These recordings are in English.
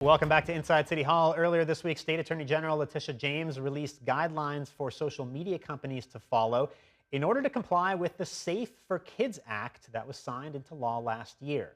Welcome back to Inside City Hall. Earlier this week, State Attorney General Letitia James released guidelines for social media companies to follow in order to comply with the Safe for Kids Act that was signed into law last year.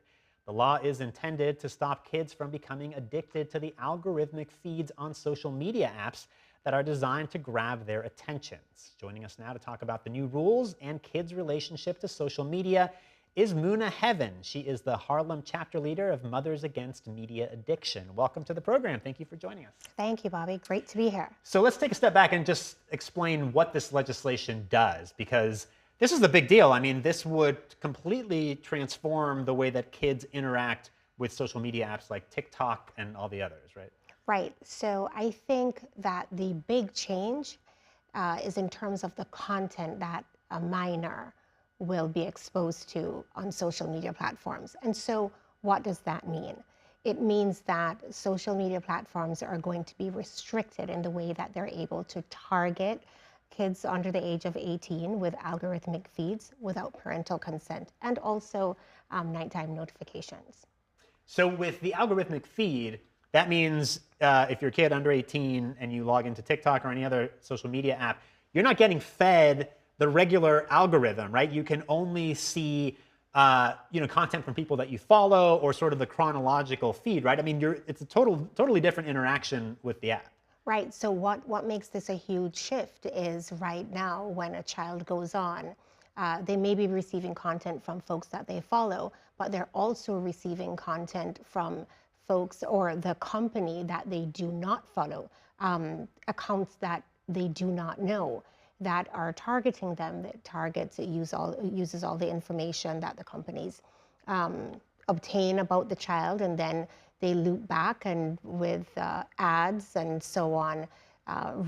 The law is intended to stop kids from becoming addicted to the algorithmic feeds on social media apps that are designed to grab their attentions. Joining us now to talk about the new rules and kids' relationship to social media is Muna Heaven. She is the Harlem chapter leader of Mothers Against Media Addiction. Welcome to the program. Thank you for joining us. Thank you, Bobby. Great to be here. So let's take a step back and just explain what this legislation does, because this is a big deal. I mean, this would completely transform the way that kids interact with social media apps like TikTok and all the others, right? Right. So I think that the big change is in terms of the content that a minor will be exposed to on social media platforms. And so what does that mean? It means that social media platforms are going to be restricted in the way that they're able to target kids under the age of 18 with algorithmic feeds without parental consent, and also nighttime notifications. So with the algorithmic feed, that means if you're a kid under 18 and you log into TikTok or any other social media app, you're not getting fed the regular algorithm, right? You can only see content from people that you follow or sort of the chronological feed, right? I mean, it's a totally different interaction with the app. Right. So what makes this a huge shift is right now when a child goes on, they may be receiving content from folks that they follow, but they're also receiving content from folks or the company that they do not follow, accounts that they do not know, that are targeting them, that uses all the information that the companies obtain about the child, and then they loop back and with ads and so on,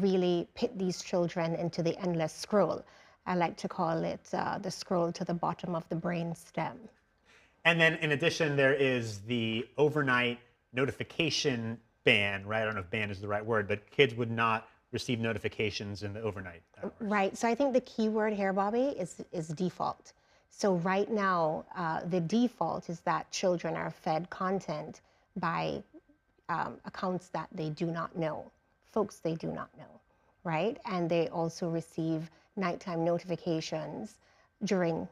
really pit these children into the endless scroll. I like to call it the scroll to the bottom of the brain stem. And then in addition, there is the overnight notification ban, right? I don't know if ban is the right word, but kids would not receive notifications in the overnight hours. Right. So I think the key word here, Bobby, is default. So right now, the default is that children are fed content by accounts that they do not know, folks they do not know, right? And they also receive nighttime notifications during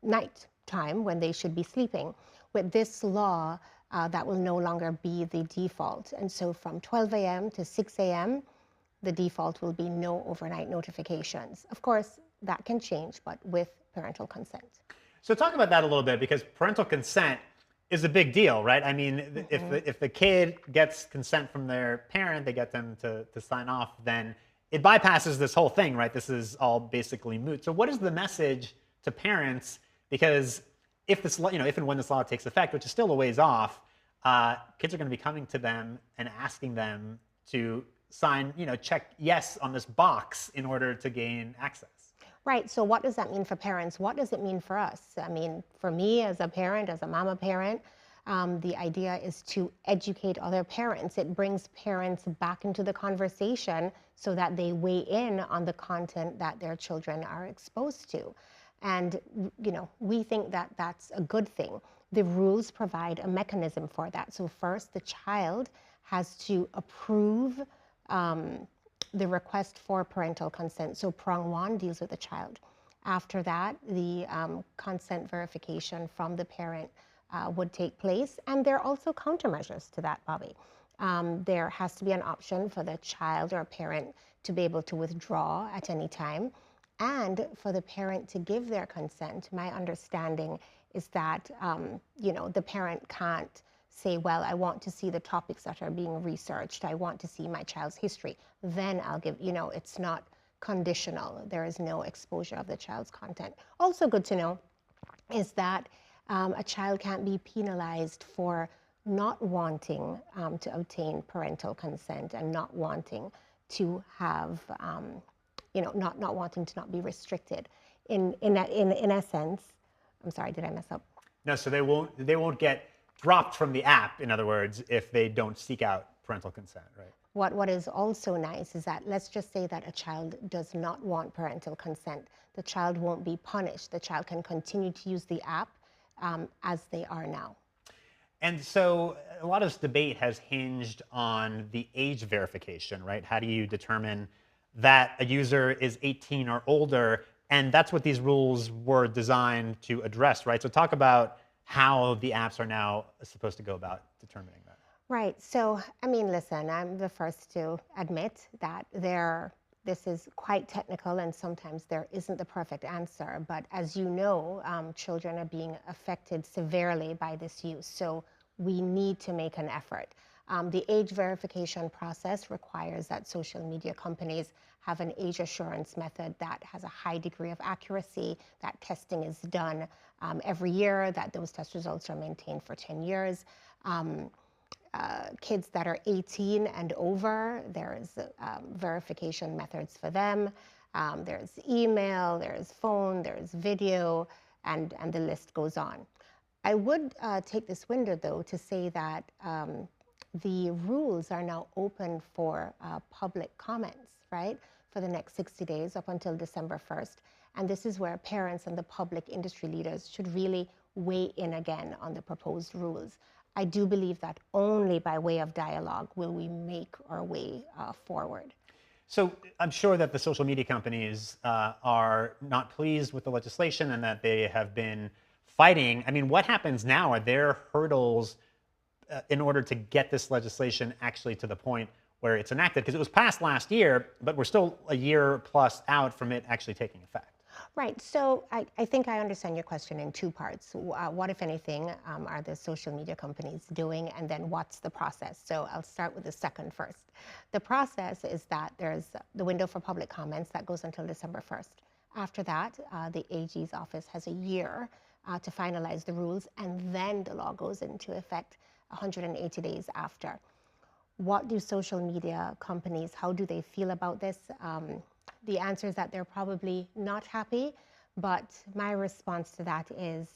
night time when they should be sleeping. With this law, that will no longer be the default. And so from 12 a.m. to 6 a.m., the default will be no overnight notifications. Of course, that can change, but with parental consent. So talk about that a little bit, because parental consent is a big deal, right? I mean, if the kid gets consent from their parent, they get them to sign off, then it bypasses this whole thing, right? This is all basically moot. So what is the message to parents? Because if and when this law takes effect, which is still a ways off, kids are going to be coming to them and asking them to check yes on this box in order to gain access. Right. So what does that mean for parents? What does it mean for us? I mean, for me as a parent, as a mama parent, the idea is to educate other parents. It brings parents back into the conversation so that they weigh in on the content that their children are exposed to. And, we think that that's a good thing. The rules provide a mechanism for that. So first, the child has to approve the request for parental consent. So prong one deals with the child. After that, the consent verification from the parent would take place. And there are also countermeasures to that, Bobby. There has to be an option for the child or parent to be able to withdraw at any time. And for the parent to give their consent, my understanding is that, the parent can't say, well, I want to see the topics that are being researched. I want to see my child's history. Then I'll give, it's not conditional. There is no exposure of the child's content. Also good to know is that a child can't be penalized for not wanting to obtain parental consent and not wanting to have, not wanting to not be restricted. In essence, I'm sorry, did I mess up? No, so they won't get dropped from the app, in other words, if they don't seek out parental consent, right? What is also nice is that, let's just say that a child does not want parental consent. The child won't be punished. The child can continue to use the app as they are now. And so a lot of this debate has hinged on the age verification, right? How do you determine that a user is 18 or older? And that's what these rules were designed to address, right? So talk about how the apps are now supposed to go about determining that. Right. So, I mean, listen, I'm the first to admit that this is quite technical and sometimes there isn't the perfect answer. But as you know, children are being affected severely by this use. So we need to make an effort. The age verification process requires that social media companies have an age assurance method that has a high degree of accuracy, that testing is done every year, that those test results are maintained for 10 years. Kids that are 18 and over, there's verification methods for them. There's email, there's phone, there's video, and the list goes on. I would take this window, though, to say that the rules are now open for public comments, right, for the next 60 days up until December 1st. And this is where parents and the public industry leaders should really weigh in again on the proposed rules. I do believe that only by way of dialogue will we make our way forward. So I'm sure that the social media companies are not pleased with the legislation and that they have been fighting. I mean, what happens now? Are there hurdles in order to get this legislation actually to the point where it's enacted? Because it was passed last year, but we're still a year plus out from it actually taking effect. Right. So I think I understand your question in two parts. What, if anything, are the social media companies doing? And then what's the process? So I'll start with the second first. The process is that there's the window for public comments that goes until December 1st. After that, the AG's office has a year to finalize the rules, and then the law goes into effect 180 days after. What do social media companies, how do they feel about this? The answer is that they're probably not happy, but my response to that is,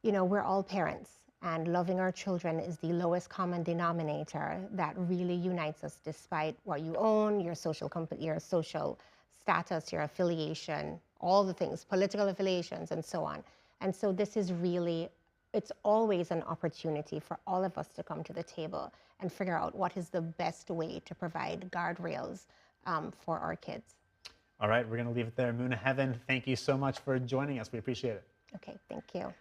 you know, we're all parents, and loving our children is the lowest common denominator that really unites us, despite what you own, your social status, your affiliation, all the things, political affiliations, and so on. And so this is really, it's always an opportunity for all of us to come to the table and figure out what is the best way to provide guardrails for our kids. All right, we're going to leave it there. Muna Heaven, thank you so much for joining us. We appreciate it. Okay, thank you.